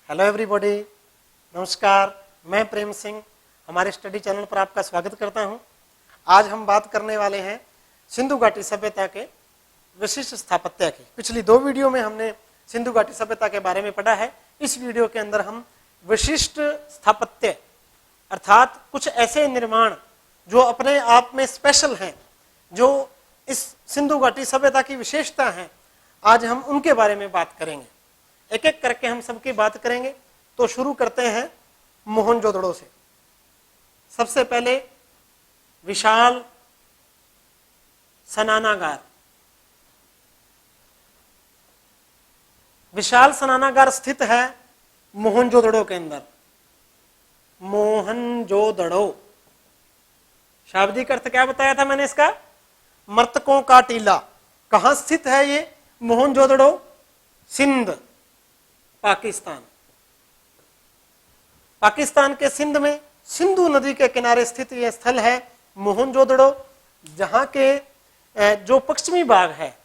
Hello everybody, नमस्कार। मैं प्रेम सिंह हमारे स्टडी चैनल पर आपका स्वागत करता हूं। आज हम बात करने वाले हैं सिंधु घाटी सभ्यता के विशिष्ट स्थापत्य की। पिछली दो वीडियो में हमने सिंधु घाटी सभ्यता के बारे में पढ़ा है। इस वीडियो के अंदर हम विशिष्ट स्थापत्य अर्थात कुछ ऐसे निर्माण जो अपने आप में स्पेशल हैं, जो इस सिंधु घाटी सभ्यता की विशेषता हैं, आज हम उनके बारे में बात करेंगे। एक एक करके हम सबकी बात करेंगे। तो शुरू करते हैं मोहनजोदड़ो से। सबसे पहले विशाल स्नानागार। विशाल स्नानागार स्थित है मोहनजोदड़ो के अंदर। मोहनजोदड़ो शाब्दिक अर्थ क्या बताया था मैंने इसका? मर्तकों का टीला। कहां स्थित है ये मोहनजोदड़ो? सिंध, पाकिस्तान। पाकिस्तान के सिंध में सिंधु नदी के किनारे स्थित यह स्थल है मोहनजोदड़ो, जहां के जो पश्चिमी भाग है,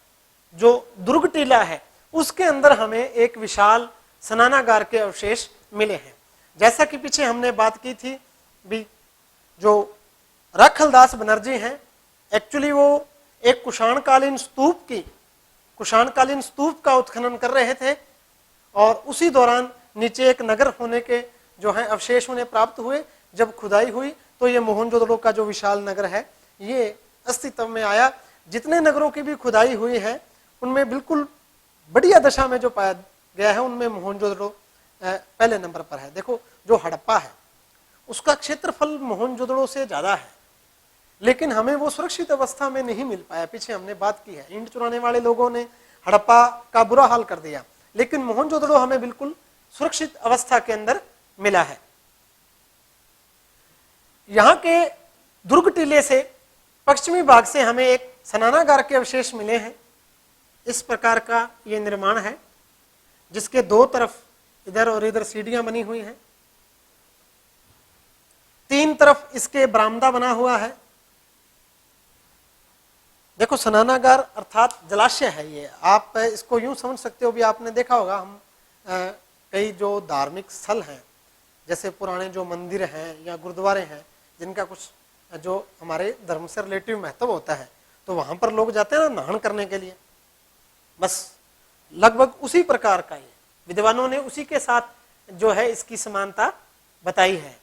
जो दुर्ग टीला है, उसके अंदर हमें एक विशाल स्नानागार के अवशेष मिले हैं। जैसा कि पीछे हमने बात की थी भी, जो राखलदास बनर्जी हैं, एक्चुअली वो एक कुषाणकालीन स्तूप का उत्खनन कर रहे थे और उसी दौरान नीचे एक नगर होने के जो है अवशेष उन्हें प्राप्त हुए। जब खुदाई हुई तो ये मोहनजोदड़ो का जो विशाल नगर है ये अस्तित्व में आया। जितने नगरों की भी खुदाई हुई है उनमें बिल्कुल बढ़िया दशा में जो पाया गया है उनमें मोहनजोदड़ो पहले नंबर पर है। देखो, जो हड़प्पा है उसका क्षेत्रफल मोहनजोदड़ो से ज्यादा है, लेकिन हमें वो सुरक्षित अवस्था में नहीं मिल पाया। पीछे हमने बात की है, ईंट चुराने वाले लोगों ने हड़प्पा का बुरा हाल कर दिया, लेकिन मोहनजोदड़ो हमें बिल्कुल सुरक्षित अवस्था के अंदर मिला है। यहां के दुर्ग टीले से पश्चिमी भाग से हमें एक स्नानागार के अवशेष मिले हैं। इस प्रकार का यह निर्माण है, जिसके दो तरफ इधर और इधर सीढ़ियां बनी हुई हैं। तीन तरफ इसके बरामदा बना हुआ है। देखो, स्नानागार अर्थात जलाशय है ये। आप इसको यूं समझ सकते हो भी, आपने देखा होगा हम कई जो धार्मिक स्थल हैं, जैसे पुराने जो मंदिर हैं या गुरुद्वारे हैं, जिनका कुछ जो हमारे धर्म से रिलेटिव महत्व होता है, तो वहां पर लोग जाते हैं ना नहान करने के लिए। बस लगभग उसी प्रकार का ये विद्वानों ने उसी के साथ जो है इसकी समानता बताई है।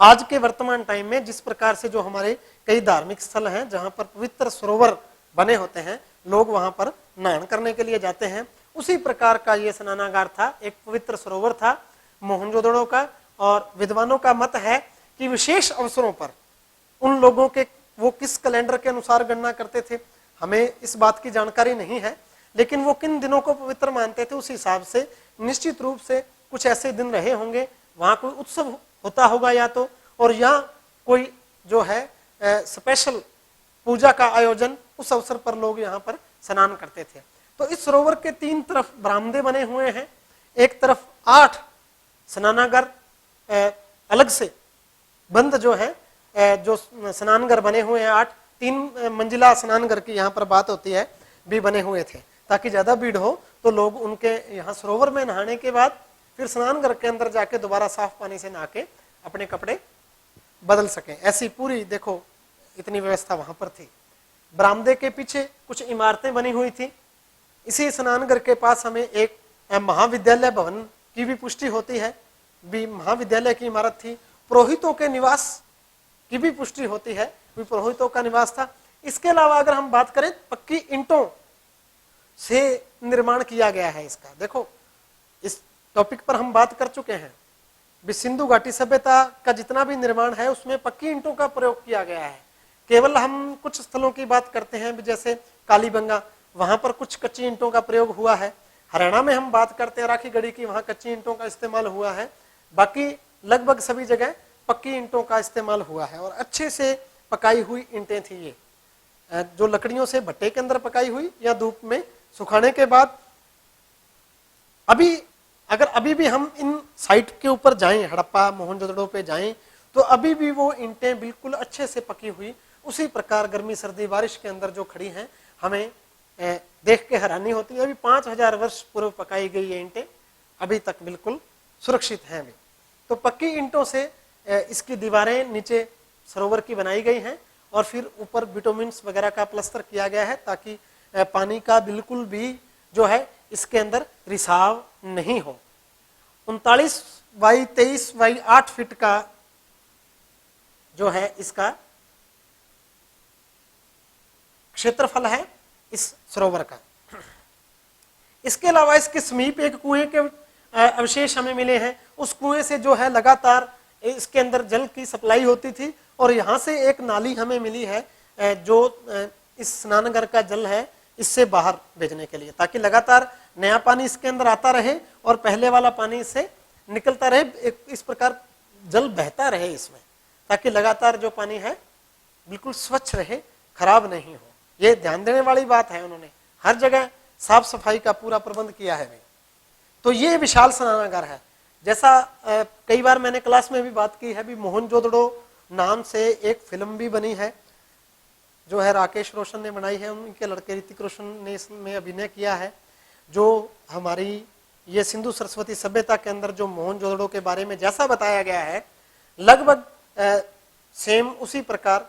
आज के वर्तमान टाइम में जिस प्रकार से जो हमारे कई धार्मिक स्थल हैं जहां पर पवित्र सरोवर बने होते हैं, लोग वहां पर नहान करने के लिए जाते हैं, उसी प्रकार का ये स्नानागार था। एक पवित्र सरोवर था मोहनजोदड़ो का। और विद्वानों का मत है कि विशेष अवसरों पर उन लोगों के वो किस कैलेंडर के अनुसार गणना करते थे, हमें इस बात की जानकारी नहीं है, लेकिन वो किन दिनों को पवित्र मानते थे उस हिसाब से निश्चित रूप से कुछ ऐसे दिन रहे होंगे, वहां कोई उत्सव होता होगा या तो, और या कोई जो है स्पेशल पूजा का आयोजन, उस अवसर पर लोग यहाँ पर स्नान करते थे। तो इस सरोवर के तीन तरफ बरामदे बने हुए हैं। एक तरफ 8 स्नानागार अलग से बंद जो है जो स्नानघर बने हुए हैं, 8 3 मंजिला स्नानघर की यहाँ पर बात होती है, भी बने हुए थे, ताकि ज्यादा भीड़ हो तो लोग उनके यहाँ सरोवर में नहाने के बाद फिर स्नानघर के अंदर जाके दोबारा साफ पानी से नहा के अपने कपड़े बदल सकें। ऐसी पूरी देखो इतनी व्यवस्था वहां पर थी। बरामदे के पीछे कुछ इमारतें बनी हुई थी। इसी स्नानघर के पास हमें एक महाविद्यालय भवन की भी पुष्टि होती है, भी महाविद्यालय की इमारत थी। पुरोहितों के निवास की भी पुष्टि होती है, भी पुरोहितों का निवास था। इसके अलावा अगर हम बात करें, पक्की ईंटों से निर्माण किया गया है इसका। देखो, इस टॉपिक पर हम बात कर चुके हैं। भी सिंधु घाटी सभ्यता का जितना भी निर्माण है उसमें पक्की ईंटों का प्रयोग किया गया है। केवल हम कुछ स्थलों की बात करते हैं, जैसे कालीबंगा, वहां पर कुछ कच्ची ईंटों का प्रयोग हुआ है। हरियाणा में हम बात करते हैं राखीगढ़ी की, वहां कच्ची ईंटों का इस्तेमाल हुआ है। बाकी लगभग सभी जगह पक्की ईंटों का इस्तेमाल हुआ है और अच्छे से पकाई हुई ईंटें थी ये, जो लकड़ियों से भट्टे के अंदर पकाई हुई या धूप में सुखाने के बाद। अभी भी हम इन साइट के ऊपर जाएं, हड़प्पा मोहनजोदड़ो पे जाएं, तो अभी भी वो ईंटें बिल्कुल अच्छे से पकी हुई उसी प्रकार गर्मी सर्दी बारिश के अंदर जो खड़ी हैं, हमें देख के हैरानी होती है। अभी 5000 वर्ष पूर्व पकाई गई ये ईंटें अभी तक बिल्कुल सुरक्षित हैं भी। तो पक्की ईंटों से इसकी दीवारें नीचे सरोवर की बनाई गई हैं और फिर ऊपर बिटुमिन्स वगैरह का प्लास्टर किया गया है ताकि पानी का बिल्कुल भी जो है इसके अंदर रिसाव नहीं हो। 39 बाई 23 बाई 8 फीट का जो है इसका क्षेत्रफल है इस सरोवर का। इसके अलावा इसके समीप एक कुएं के अवशेष हमें मिले हैं। उस कुएं से जो है लगातार इसके अंदर जल की सप्लाई होती थी और यहाँ से एक नाली हमें मिली है जो इस स्नानघर का जल है इससे बाहर भेजने के लिए, ताकि लगातार नया पानी इसके अंदर आता रहे और पहले वाला पानी इससे निकलता रहे। इस प्रकार जल बहता रहे इसमें, ताकि लगातार जो पानी है बिल्कुल स्वच्छ रहे, खराब नहीं हो। ये ध्यान देने वाली बात है, उन्होंने हर जगह साफ सफाई का पूरा प्रबंध किया है। तो ये विशाल स्नानागार है। जैसा कई बार मैंने क्लास में भी बात की है, भी मोहनजोदड़ो नाम से एक फिल्म भी बनी है जो है राकेश रोशन ने बनाई है, उनके लड़के ऋतिक रोशन ने इसमें अभिनय किया है। जो हमारी ये सिंधु सरस्वती सभ्यता के अंदर जो मोहनजोदड़ो के बारे में जैसा बताया गया है, लगभग सेम उसी प्रकार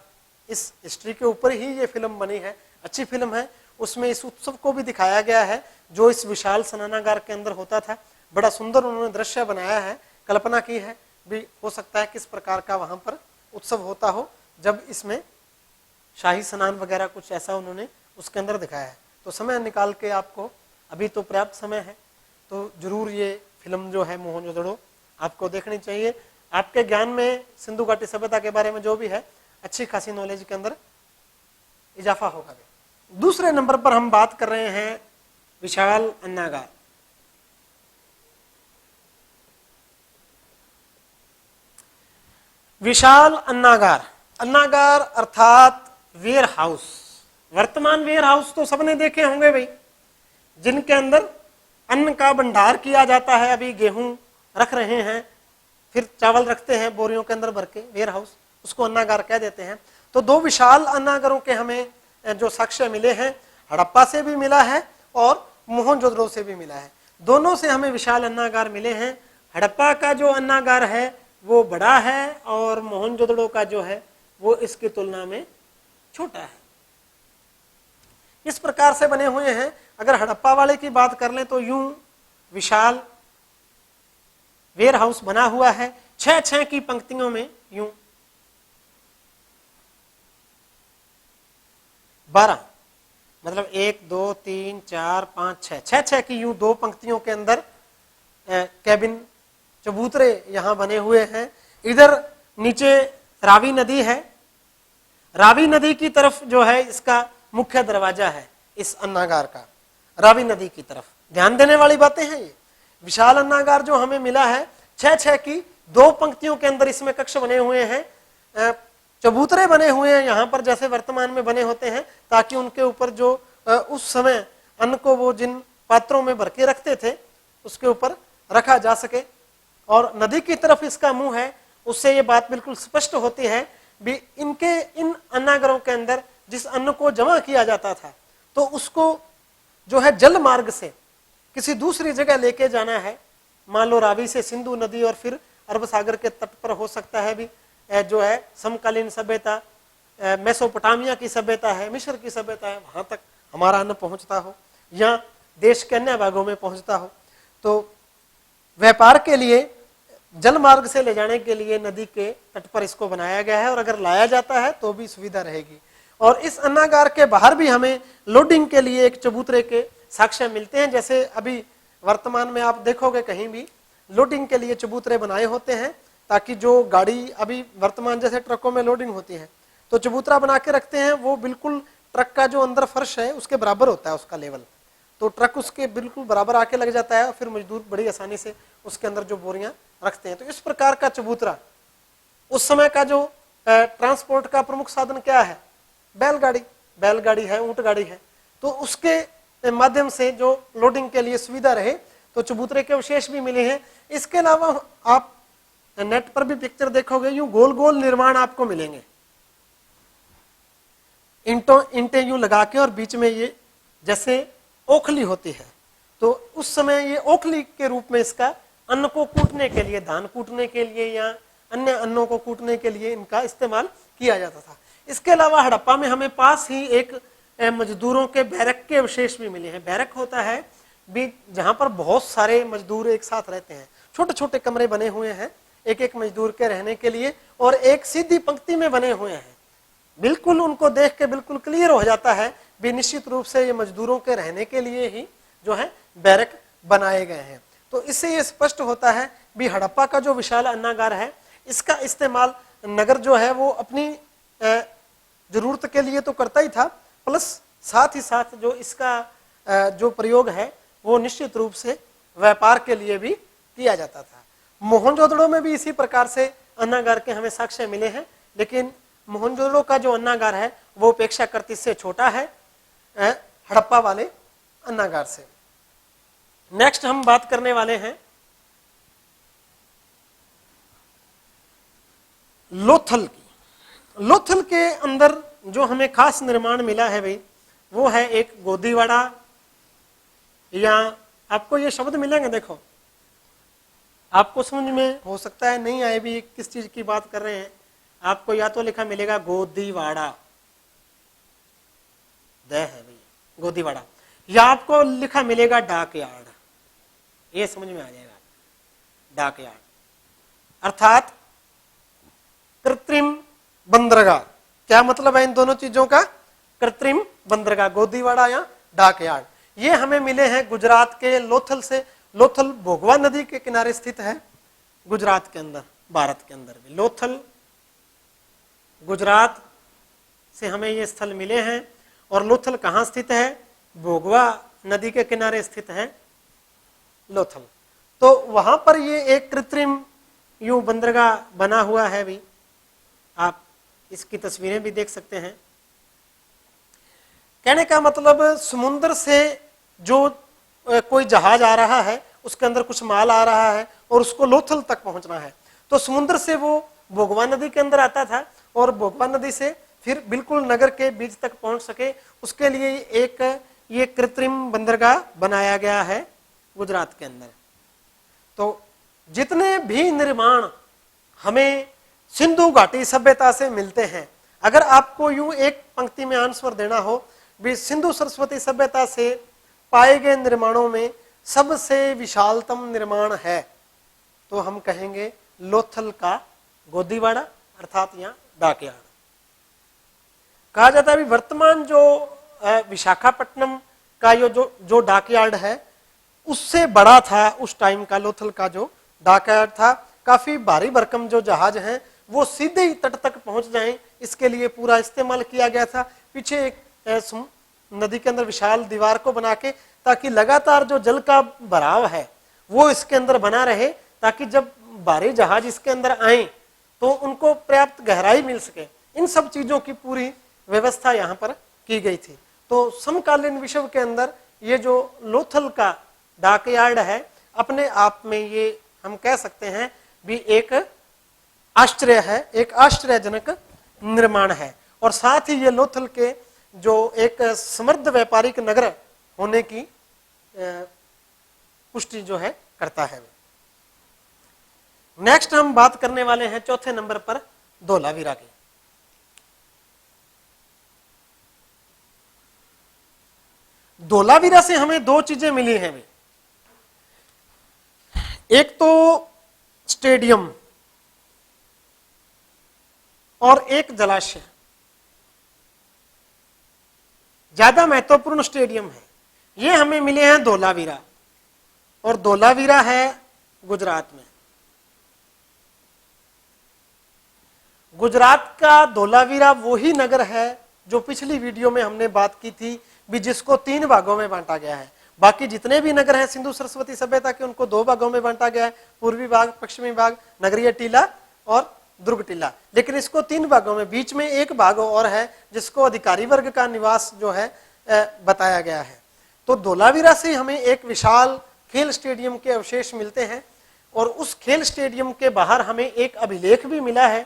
इस हिस्ट्री के ऊपर ही ये फिल्म बनी है। अच्छी फिल्म है। उसमें इस उत्सव को भी दिखाया गया है जो इस विशाल स्नानागार के अंदर होता था। बड़ा सुंदर उन्होंने दृश्य बनाया है, कल्पना की है भी हो सकता है किस प्रकार का वहां पर उत्सव होता हो जब इसमें शाही स्नान वगैरह कुछ ऐसा उन्होंने उसके अंदर दिखाया है। तो समय निकाल के आपको, अभी तो पर्याप्त समय है, तो जरूर ये फिल्म जो है मोहनजोदड़ो आपको देखनी चाहिए। आपके ज्ञान में सिंधु घाटी सभ्यता के बारे में जो भी है अच्छी खासी नॉलेज के अंदर इजाफा होगा। दूसरे नंबर पर हम बात कर रहे हैं विशाल अन्नागार। विशाल अन्नागार, अन्नागार अर्थात वेयर हाउस। वर्तमान वेयर हाउस तो सबने देखे होंगे भाई, जिनके अंदर अन्न का भंडार किया जाता है। अभी गेहूं रख रहे हैं, फिर चावल रखते हैं बोरियों के अंदर भर के, वेयर हाउस, उसको अन्नागार कह देते हैं। तो दो विशाल अन्नागारों के हमें जो साक्ष्य मिले हैं, हड़प्पा से भी मिला है और मोहनजोदड़ो से भी मिला है। दोनों से हमें विशाल अन्नागार मिले हैं। हड़प्पा का जो अन्नागार है वो बड़ा है और मोहनजोदड़ो का जो है वो इसकी तुलना में छोटा है। इस प्रकार से बने हुए हैं। अगर हड़प्पा वाले की बात कर लें तो यूं विशाल वेयर हाउस बना हुआ है, 6-6 की पंक्तियों में, यूं 12, मतलब 1 2 3 4 5 6, 6-6 की यूं 2 पंक्तियों के अंदर कैबिन, चबूतरे यहां बने हुए हैं। इधर नीचे रावी नदी है, रावी नदी की तरफ जो है इसका मुख्य दरवाजा है इस अन्नागार का, रावी नदी की तरफ। ध्यान देने वाली बातें हैं ये। विशाल अन्नागार जो हमें मिला है, 6-6 की 2 पंक्तियों के अंदर इसमें कक्ष बने हुए हैं, चबूतरे बने हुए हैं यहाँ पर जैसे वर्तमान में बने होते हैं, ताकि उनके ऊपर जो उस समय अन्न को वो जिन पात्रों में भर के रखते थे उसके ऊपर रखा जा सके। और नदी की तरफ इसका मुंह है, उससे ये बात बिल्कुल स्पष्ट होती है भी इनके इन अन्नागारों के अंदर जिस अन्न को जमा किया जाता था तो उसको जो है जल मार्ग से किसी दूसरी जगह लेके जाना है। मान लो रावी से सिंधु नदी और फिर अरब सागर के तट पर हो सकता है भी जो है समकालीन सभ्यता, मेसोपोटामिया की सभ्यता है, मिस्र की सभ्यता है, वहां तक हमारा अन्न पहुंचता हो या देश के अन्य भागों में पहुंचता हो। तो व्यापार के लिए जल मार्ग से ले जाने के लिए नदी के तट पर इसको बनाया गया है और अगर लाया जाता है तो भी सुविधा रहेगी। और इस अन्नागार के बाहर भी हमें लोडिंग के लिए एक चबूतरे के साक्ष्य मिलते हैं। जैसे अभी वर्तमान में आप देखोगे कहीं भी लोडिंग के लिए चबूतरे बनाए होते हैं, ताकि जो गाड़ी अभी वर्तमान जैसे ट्रकों में लोडिंग होती है तो चबूतरा बना के रखते हैं, वो बिल्कुल ट्रक का जो अंदर फर्श है उसके बराबर होता है उसका लेवल, तो ट्रक उसके बिल्कुल बराबर आके लग जाता है और फिर मजदूर बड़ी आसानी से उसके अंदर जो बोरियां रखते हैं। तो इस प्रकार का चबूतरा, उस समय का जो ट्रांसपोर्ट का प्रमुख साधन क्या है, बैलगाड़ी है, ऊंट गाड़ी है, तो उसके माध्यम से जो लोडिंग के लिए सुविधा रहे तो चबूतरे के अवशेष भी मिले हैं। इसके अलावा आप नेट पर भी पिक्चर देखोगे, यूं गोल गोल निर्माण आपको मिलेंगे, इंटें यूं लगा के और बीच में ये जैसे ओखली होती है, तो उस समय ये ओखली के रूप में इसका अन्न को कूटने के लिए, धान कूटने के लिए या अन्य अन्नों को कूटने के लिए इनका इस्तेमाल किया जाता था। इसके अलावा हड़प्पा में हमें पास ही एक मजदूरों के बैरक के अवशेष भी मिले हैं। बैरक होता है भी जहां पर बहुत सारे मजदूर एक साथ रहते हैं, छोटे छोटे कमरे बने हुए हैं एक एक मजदूर के रहने के लिए, और एक सीधी पंक्ति में बने हुए हैं। बिल्कुल उनको देख के बिल्कुल क्लियर हो जाता है भी निश्चित रूप से ये मजदूरों के रहने के लिए ही जो है बैरक बनाए गए हैं। तो इससे ये स्पष्ट होता है भी हड़प्पा का जो विशाल अन्नागार है इसका इस्तेमाल नगर जो है वो अपनी जरूरत के लिए तो करता ही था, प्लस साथ ही साथ जो इसका जो प्रयोग है वो निश्चित रूप से व्यापार के लिए भी किया जाता था। मोहनजोदड़ो में भी इसी प्रकार से अन्नागार के हमें साक्ष्य मिले हैं, लेकिन मोहनजोदड़ो का जो अन्नागार है वो अपेक्षाकृत इससे छोटा है हड़प्पा वाले अन्नागार से। नेक्स्ट हम बात करने वाले हैं लोथल की। लोथल के अंदर जो हमें खास निर्माण मिला है भाई वो है एक गोदीवाड़ा, या आपको ये शब्द मिलेंगे, देखो आपको समझ में हो सकता है नहीं आए भी किस चीज की बात कर रहे हैं। आपको या तो लिखा मिलेगा गोदीवाड़ा, द है भैया गोदीवाड़ा, या आपको लिखा मिलेगा डाकयार्ड, ये समझ में आ जाएगा डाकयार्ड अर्थात कृत्रिम बंदरगाह। क्या मतलब है इन दोनों चीजों का? कृत्रिम बंदरगाह, गोदीवाड़ा या डाकयार्ड। ये हमें मिले हैं गुजरात के लोथल से। लोथल भोगवा नदी के किनारे स्थित है गुजरात के अंदर, भारत के अंदर भी। लोथल गुजरात से हमें ये स्थल मिले हैं। और लोथल कहाँ स्थित है? भोगवा नदी के किनारे स्थित है लोथल। तो वहां पर ये एक कृत्रिम यूं बंदरगाह बना हुआ है भी, आप इसकी तस्वीरें भी देख सकते हैं। कहने का मतलब समुद्र से जो कोई जहाज आ रहा है उसके अंदर कुछ माल आ रहा है और उसको लोथल तक पहुंचना है, तो समुद्र से वो भोगवा नदी के अंदर आता था और भोगवा नदी से फिर बिल्कुल नगर के बीच तक पहुंच सके उसके लिए एक ये कृत्रिम बंदरगाह बनाया गया है गुजरात के अंदर। तो जितने भी निर्माण हमें सिंधु घाटी सभ्यता से मिलते हैं, अगर आपको यूं एक पंक्ति में आंसर देना हो भी सिंधु सरस्वती सभ्यता से पाए गए निर्माणों में सबसे विशालतम निर्माण है, तो हम कहेंगे लोथल का गोदीवाड़ा अर्थात यहाँ डाकयार्ड। कहा जाता है वर्तमान जो विशाखापट्टनम का जो डाकयार्ड है उससे बड़ा था उस टाइम का लोथल का जो डाकयार्ड था। काफी भारी भरकम जो जहाज हैं वो सीधे ही तट तक पहुंच जाएं इसके लिए पूरा इस्तेमाल किया गया था। पीछे एक नदी के अंदर विशाल दीवार को बना के ताकि लगातार जो जल का भराव है वो इसके अंदर बना रहे, ताकि जब भारी जहाज इसके अंदर आए तो उनको पर्याप्त गहराई मिल सके। इन सब चीजों की पूरी व्यवस्था यहाँ पर की गई थी। तो समकालीन विश्व के अंदर ये जो लोथल का डाकयार्ड है अपने आप में ये हम कह सकते हैं भी एक आश्चर्य है, एक आश्चर्यजनक निर्माण है। और साथ ही ये लोथल के जो एक समृद्ध व्यापारिक नगर होने की पुष्टि जो है करता है। नेक्स्ट हम बात करने वाले हैं चौथे नंबर पर धोलावीरा की। धोलावीरा से हमें दो चीजें मिली हैं। एक तो स्टेडियम और एक जलाशय। ज्यादा महत्वपूर्ण स्टेडियम है ये हमें मिले हैं धोलावीरा, और धोलावीरा है गुजरात में। गुजरात का धोलावीरा वही नगर है जो पिछली वीडियो में हमने बात की थी भी जिसको 3 भागों में बांटा गया है। बाकी जितने भी नगर हैं सिंधु सरस्वती सभ्यता के उनको 2 भागों में बांटा गया है, पूर्वी भाग, पश्चिमी भाग, नगरीय टीला और दुर्ग टीला। लेकिन इसको 3 भागों में, बीच में एक भाग और है जिसको अधिकारी वर्ग का निवास जो है बताया गया है। तो धोलावीरा से हमें एक विशाल खेल स्टेडियम के अवशेष मिलते हैं, और उस खेल स्टेडियम के बाहर हमें एक अभिलेख भी मिला है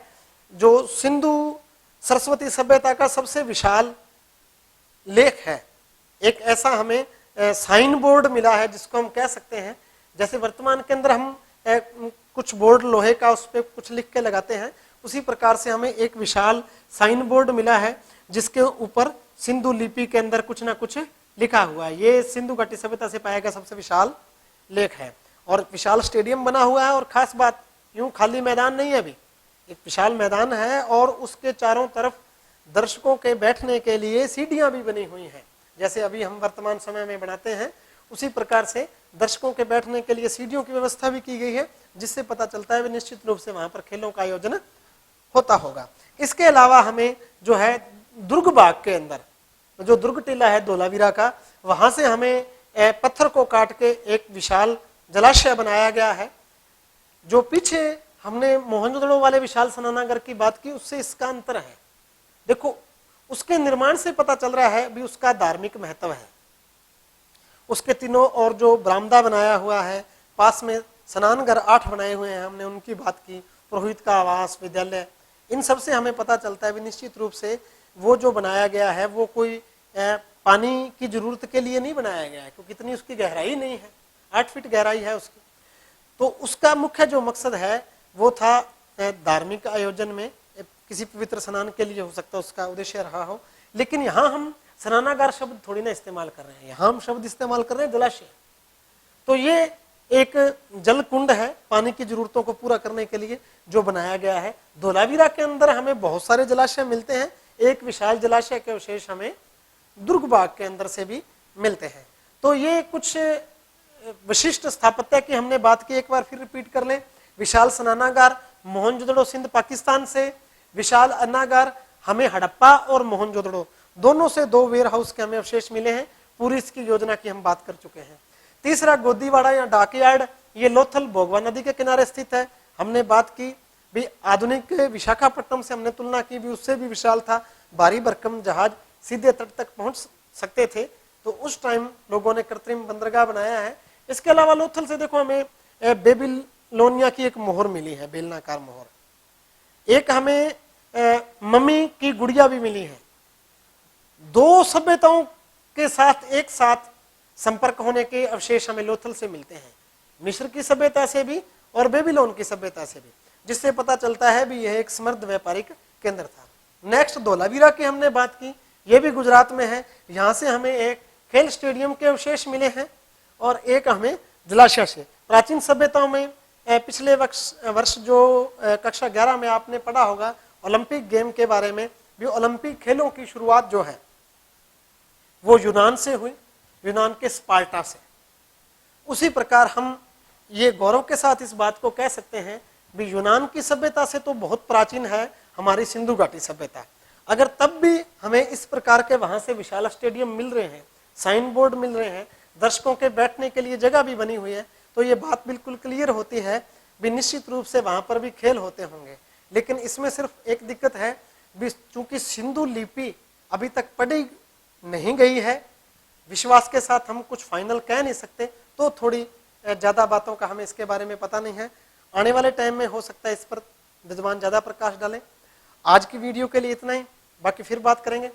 जो सिंधु सरस्वती सभ्यता का सबसे विशाल लेख है। एक ऐसा हमें साइन बोर्ड मिला है जिसको हम कह सकते हैं, जैसे वर्तमान के अंदर हम कुछ बोर्ड लोहे का उस पर कुछ लिख के लगाते हैं, उसी प्रकार से हमें एक विशाल साइन बोर्ड मिला है जिसके ऊपर सिंधु लिपि के अंदर कुछ ना कुछ लिखा हुआ है। ये सिंधु घाटी सभ्यता से पाया गया सबसे विशाल लेख है और विशाल स्टेडियम बना हुआ है। और खास बात, यूं खाली मैदान नहीं है, अभी एक विशाल मैदान है और उसके चारों तरफ दर्शकों के बैठने के लिए सीढ़ियां भी बनी हुई हैं, जैसे अभी हम वर्तमान समय में बनाते हैं उसी प्रकार से दर्शकों के बैठने के लिए सीढ़ियों की व्यवस्था भी की गई है, जिससे पता चलता है निश्चित रूप से वहां पर खेलों का आयोजन होता होगा। इसके अलावा हमें जो है दुर्ग बाग के अंदर जो दुर्ग टीला है धोलावीरा का, वहां से हमें पत्थर को काट के एक विशाल जलाशय बनाया गया है। जो पीछे हमने मोहनजोदड़ो वाले विशाल स्नानागार की बात की, उससे इसका अंतर है। देखो, उसके निर्माण से पता चल रहा है भी उसका धार्मिक महत्व है। उसके तीनों और जो बरामदा बनाया हुआ है, पास में स्नानघर 8 बनाए हुए हैं, हमने उनकी बात की, पुरोहित का आवास, विद्यालय, इन सब से हमें पता चलता है भी निश्चित रूप से वो जो बनाया गया है वो कोई पानी की जरूरत के लिए नहीं बनाया गया है, क्योंकि इतनी उसकी गहराई नहीं है, 8 फीट गहराई है उसकी। तो उसका मुख्य जो मकसद है वो था धार्मिक आयोजन में किसी पवित्र स्नान के लिए हो सकता है उसका उद्देश्य रहा हो। लेकिन यहाँ हम स्नानागार शब्द थोड़ी ना इस्तेमाल कर रहे हैं, यहाँ हम शब्द इस्तेमाल कर रहे हैं जलाशय। तो ये एक जल कुंड है पानी की जरूरतों को पूरा करने के लिए जो बनाया गया है। धोलावीरा के अंदर हमें बहुत सारे जलाशय मिलते हैं, एक विशाल जलाशय के अवशेष हमें दुर्ग बाग के अंदर से भी मिलते हैं। तो ये कुछ विशिष्ट स्थापत्य की हमने बात की, एक बार फिर रिपीट कर लें। विशाल स्नानागार मोहनजोदड़ो सिंध पाकिस्तान से, विशाल अन्नागार हमें हड़प्पा और मोहनजोदड़ो दोनों से 2 वेयर हाउस के हमें अवशेष मिले हैं। पूरी इसकी योजना की हम बात कर चुके हैं। तीसरा गोदीवाड़ा या डाकयार्ड, ये लोथल भोगवा नदी के किनारे स्थित है। हमने बात की भी आधुनिक विशाखापट्टनम से हमने तुलना की भी, उससे भी विशाल था। भारी भरकम जहाज सीधे तट तक पहुंच सकते थे, तो उस टाइम लोगों ने कृत्रिम बंदरगाह बनाया है। इसके अलावा लोथल से देखो हमें बेबीलोनिया की एक मोहर मिली है, बेलनाकार मोहर। एक हमें मम्मी की गुड़िया भी मिली है। 2 सभ्यताओं के साथ एक साथ संपर्क होने के अवशेष हमें लोथल से मिलते हैं, मिस्र की सभ्यता से भी और बेबीलोन की सभ्यता से भी, जिससे पता चलता है भी यह एक समृद्ध व्यापारिक केंद्र था। नेक्स्ट धोलावीरा की हमने बात की, यह भी गुजरात में है। यहाँ से हमें एक खेल स्टेडियम के अवशेष मिले हैं और एक हमें जलाशय से। प्राचीन सभ्यताओं में पिछले वर्ष जो कक्षा 11 में आपने पढ़ा होगा ओलंपिक गेम के बारे में, भी ओलंपिक खेलों की शुरुआत जो है वो यूनान से हुई, यूनान के स्पार्टा से। उसी प्रकार हम ये गौरव के साथ इस बात को कह सकते हैं भी यूनान की सभ्यता से तो बहुत प्राचीन है हमारी सिंधु घाटी सभ्यता। अगर तब भी हमें इस प्रकार के वहां से विशाल स्टेडियम मिल रहे हैं, साइन बोर्ड मिल रहे हैं, दर्शकों के बैठने के लिए जगह भी बनी हुई है, तो ये बात बिल्कुल क्लियर होती है भी निश्चित रूप से वहां पर भी खेल होते होंगे। लेकिन इसमें सिर्फ एक दिक्कत है भी, चूंकि सिंधु लिपि अभी तक पढ़ी नहीं गई है, विश्वास के साथ हम कुछ फाइनल कह नहीं सकते, तो थोड़ी ज्यादा बातों का हमें इसके बारे में पता नहीं है। आने वाले टाइम में हो सकता है इस पर विद्वान ज्यादा प्रकाश डालें। आज की वीडियो के लिए इतना ही, बाकी फिर बात करेंगे।